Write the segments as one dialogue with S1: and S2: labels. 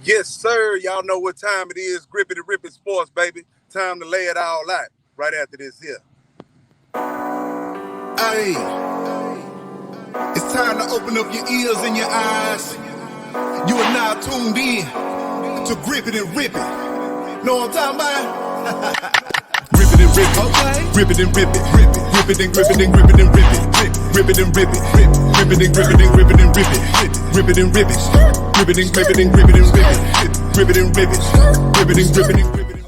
S1: Yes, sir. Y'all know what time it is. Grippy to Rip It Sports, baby. Time to lay it all out right after this here.
S2: Hey, it's time to open up your ears and your eyes. You are now tuned in to Grip It and Rip It. Know what I'm talking about? Grip it and rip it. Okay. Grip it and rip it. Rip it. Grip it and grip it and grip it and rip it. Rip it and rip it. Rip it and grip it and grip it and rip it. Rip it and rip it. Grip it and grip it and grip it and rip it. Grip it and rip it. Grip it and grip it and grip it.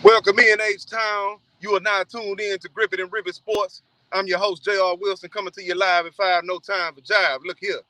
S1: Welcome in, H-Town. You are now tuned in to Grip It and Rip It Sports. I'm your host, J.R. Wilson, coming to you live at 5, no time for jive. Look here.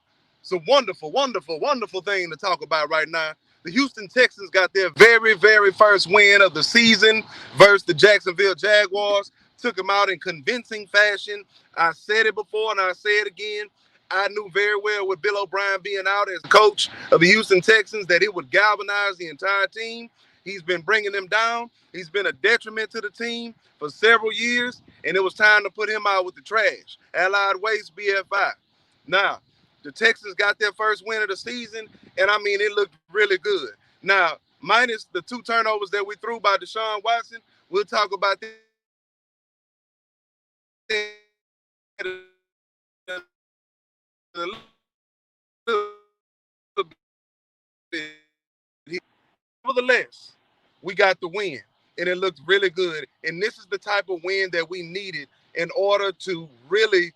S1: It's a wonderful, wonderful, wonderful thing to talk about right now. The Houston Texans got their very, very first win of the season versus the Jacksonville Jaguars. Took them out in convincing fashion. I said it before and I say it again. I knew very well with Bill O'Brien being out as coach of the Houston Texans that it would galvanize the entire team. He's been bringing them down. He's been a detriment to the team for several years, and it was time to put him out with the trash. Allied Waste, BFI. Now, the Texans got their first win of the season, and I mean, it looked really good. Now, minus the 2 turnovers that we threw by Deshaun Watson, we'll talk about that in a little bit. Nevertheless, we got the win, and it looked really good. And this is the type of win that we needed in order to really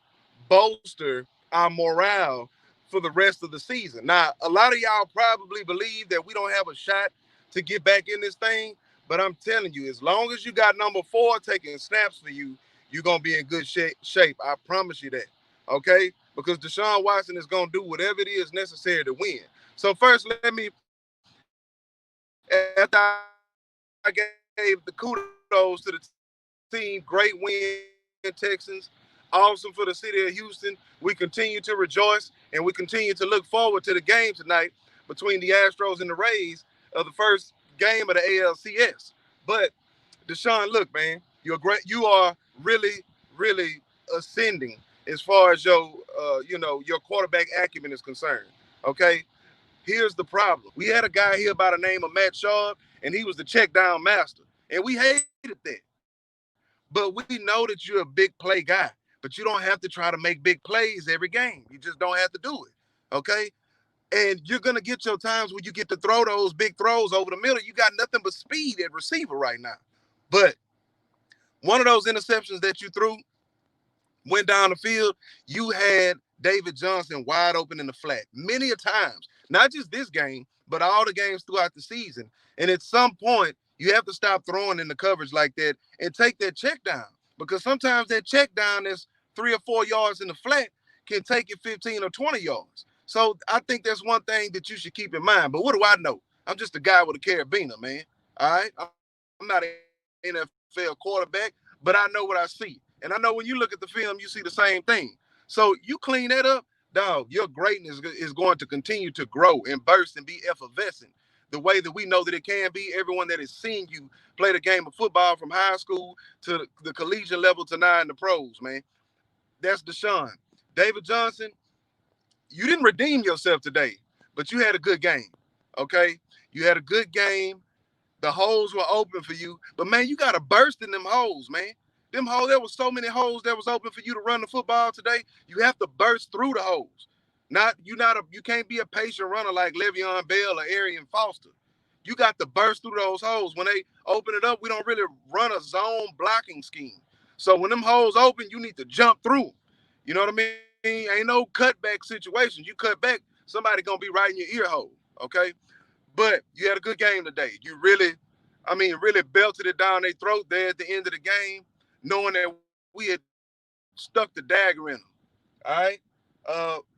S1: bolster our morale for the rest of the season. Now, a lot of y'all probably believe that we don't have a shot to get back in this thing, but I'm telling you, as long as you got number 4 taking snaps for you, you're going to be in good shape. I promise you that, okay? Because Deshaun Watson is going to do whatever it is necessary to win. So first, let me, after I gave the kudos to the team, great win, Texans. Awesome for the city of Houston. We continue to rejoice and we continue to look forward to the game tonight between the Astros and the Rays of the first game of the ALCS. But Deshaun, look, man, you're great. You are really, really ascending as far as your quarterback acumen is concerned. Okay, here's the problem. We had a guy here by the name of Matt Sharp, and he was the check down master. And we hated that. But we know that you're a big play guy. But you don't have to try to make big plays every game. You just don't have to do it. Okay? And you're going to get your times where you get to throw those big throws over the middle. You got nothing but speed at receiver right now. But one of those interceptions that you threw went down the field, you had David Johnson wide open in the flat many a times. Not just this game, but all the games throughout the season. And at some point, you have to stop throwing in the coverage like that and take that check down. Because sometimes that check down is 3 or 4 yards in the flat can take it 15 or 20 yards. So I think that's one thing that you should keep in mind. But what do I know? I'm just a guy with a carabiner, man. All right. I'm not an NFL quarterback, but I know what I see. And I know when you look at the film, you see the same thing. So you clean that up, dog, your greatness is going to continue to grow and burst and be effervescent the way that we know that it can be. Everyone that has seen you play the game of football from high school to the collegiate level to now in the pros, man. That's Deshaun. David Johnson, you didn't redeem yourself today, but you had a good game, okay? You had a good game. The holes were open for you. But, man, you got to burst in them holes, man. Them holes, there was so many holes that was open for you to run the football today. You have to burst through the holes. You can't be a patient runner like Le'Veon Bell or Arian Foster. You got to burst through those holes. When they open it up, we don't really run a zone blocking scheme. So when them holes open, you need to jump through them. You know what I mean? Ain't no cutback situations. You cut back, somebody gonna be right in your ear hole. Okay. But you had a good game today. You really belted it down their throat there at the end of the game, knowing that we had stuck the dagger in them. All right.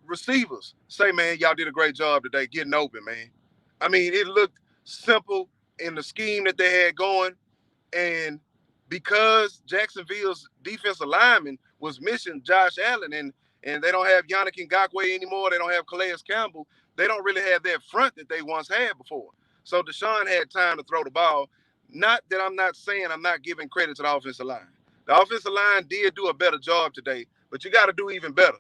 S1: Receivers, say, man, y'all did a great job today getting open, man. I mean, it looked simple in the scheme that they had going. And because Jacksonville's defensive lineman was missing Josh Allen and they don't have Yannick Ngakoue anymore, they don't have Calais Campbell, they don't really have that front that they once had before. So Deshaun had time to throw the ball. Not that I'm not saying I'm not giving credit to the offensive line. The offensive line did do a better job today, but you got to do even better.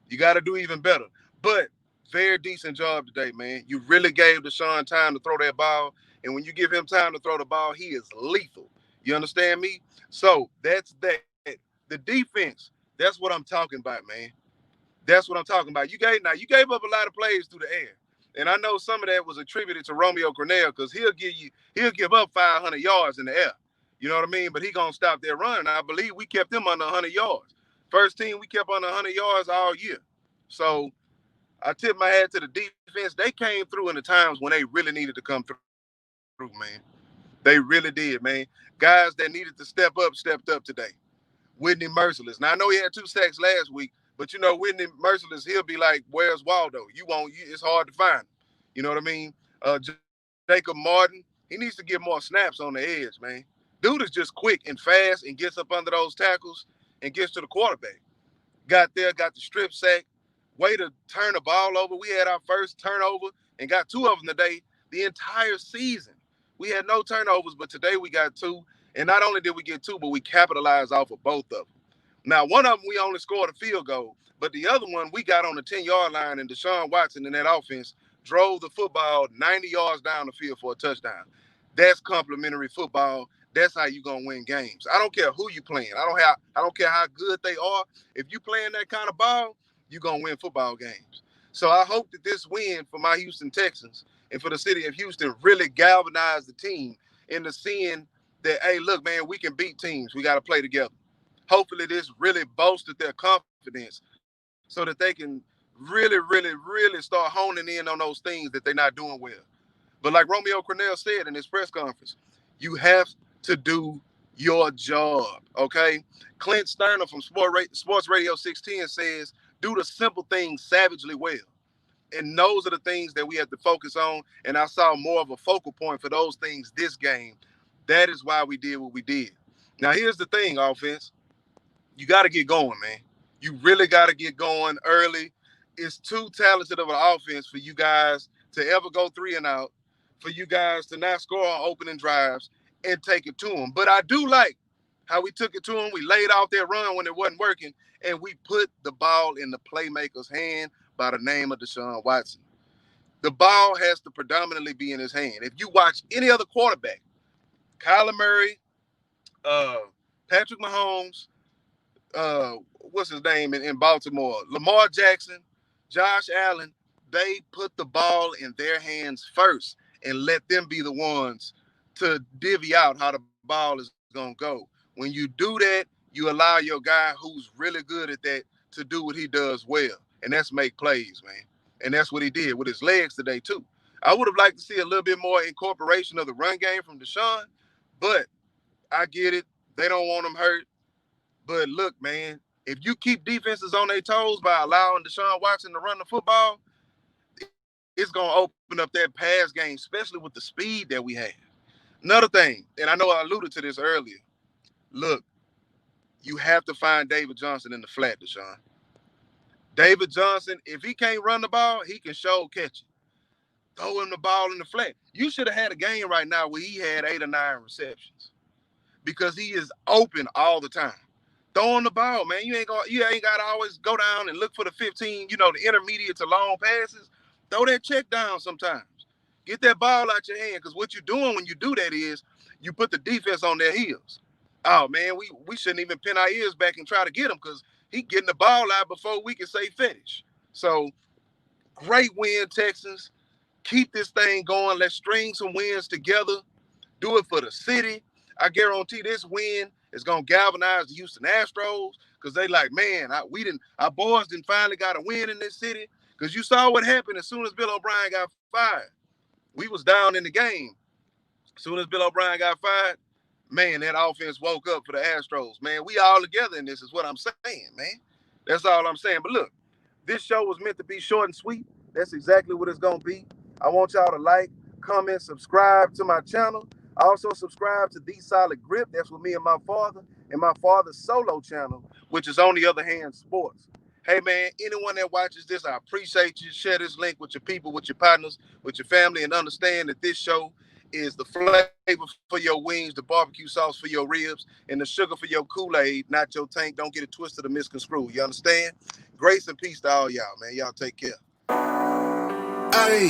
S1: You got to do even better. But very decent job today, man. You really gave Deshaun time to throw that ball. And when you give him time to throw the ball, he is lethal. You understand me? So that's that. The defense, that's what I'm talking about, man. That's what I'm talking about. You gave up a lot of plays through the air. And I know some of that was attributed to Romeo Cornell because he'll give up 500 yards in the air. You know what I mean? But he gonna stop their run. And I believe we kept them under 100 yards. First team we kept under 100 yards all year. So I tip my hat to the defense. They came through in the times when they really needed to come through, man. They really did, man. Guys that needed to step up, stepped up today. Whitney Merciless. Now I know he had 2 sacks last week, but Whitney Merciless, he'll be like, "Where's Waldo? It's hard to find him." You know what I mean? Jacob Martin, he needs to get more snaps on the edge, man. Dude is just quick and fast and gets up under those tackles and gets to the quarterback. Got there, got the strip sack, way to turn the ball over. We had our first turnover and got 2 of them today the entire season. We had no turnovers, but today we got 2. And not only did we get 2, but we capitalized off of both of them. Now, one of them, we only scored a field goal, but the other one, we got on the 10-yard line, and Deshaun Watson in that offense drove the football 90 yards down the field for a touchdown. That's complimentary football. That's how you gonna win games. I don't care who you playing. I don't care how good they are. If you playing that kind of ball, you're gonna win football games. So I hope that this win for my Houston Texans and for the city of Houston really galvanized the team into seeing that, hey, look, man, we can beat teams. We got to play together. Hopefully this really bolstered their confidence so that they can really start honing in on those things that they're not doing well. But like Romeo Cornell said in his press conference, you have to do your job, okay? Clint Sterner from Sports Radio 610 says, do the simple things savagely well. And those are the things that we have to focus on. And I saw more of a focal point for those things this game. That is why we did what we did. Now, here's the thing, offense. You got to get going, man. You really got to get going early. It's too talented of an offense for you guys to ever go 3 and out, for you guys to not score on opening drives and take it to them. But I do like how we took it to them. We laid off their run when it wasn't working, and we put the ball in the playmaker's hand by the name of Deshaun Watson. The ball has to predominantly be in his hand. If you watch any other quarterback, Kyler Murray, uh, Patrick Mahomes, what's his name in Baltimore, Lamar Jackson, Josh Allen, they put the ball in their hands first and let them be the ones to divvy out how the ball is going to go. When you do that, you allow your guy who's really good at that to do what he does well, and that's make plays, man. And that's what he did with his legs today, too. I would have liked to see a little bit more incorporation of the run game from Deshaun, but I get it. They don't want him hurt. But look, man, if you keep defenses on their toes by allowing Deshaun Watson to run the football, it's going to open up that pass game, especially with the speed that we have. Another thing, and I know I alluded to this earlier, look, you have to find David Johnson in the flat, Deshaun. David Johnson, if he can't run the ball, he can show catch it. Throw him the ball in the flat. You should have had a game right now where he had 8 or 9 receptions because he is open all the time. Throwing the ball, man. You ain't got to always go down and look for the 15, the intermediate to long passes. Throw that check down sometimes. Get that ball out your hand, because what you're doing when you do that is you put the defense on their heels. Oh, man, we shouldn't even pin our ears back and try to get him because he getting the ball out before we can say finish. So, great win, Texans. Keep this thing going. Let's string some wins together. Do it for the city. I guarantee this win is gonna galvanize the Houston Astros because they like, man, our boys didn't finally got a win in this city. Because you saw what happened as soon as Bill O'Brien got fired. We was down in the game. As soon as Bill O'Brien got fired, man, that offense woke up for the Astros. Man, we all together in this is what I'm saying, man. That's all I'm saying. But look, this show was meant to be short and sweet. That's exactly what it's gonna be. I want y'all to like, comment, subscribe to my channel. Also subscribe to The Solid Grip. That's with me and my father's solo channel, which is On the Other Hand Sports. Hey, man, anyone that watches this, I appreciate you. Share this link with your people, with your partners, with your family, and understand that this show is the flavor for your wings, the barbecue sauce for your ribs, and the sugar for your Kool-Aid, not your tank. Don't get it twisted or misconstrued. You understand? Grace and peace to all y'all, man. Y'all take care.
S2: Hey,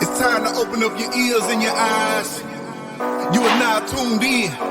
S2: it's time to open up your ears and your eyes. You are now tuned in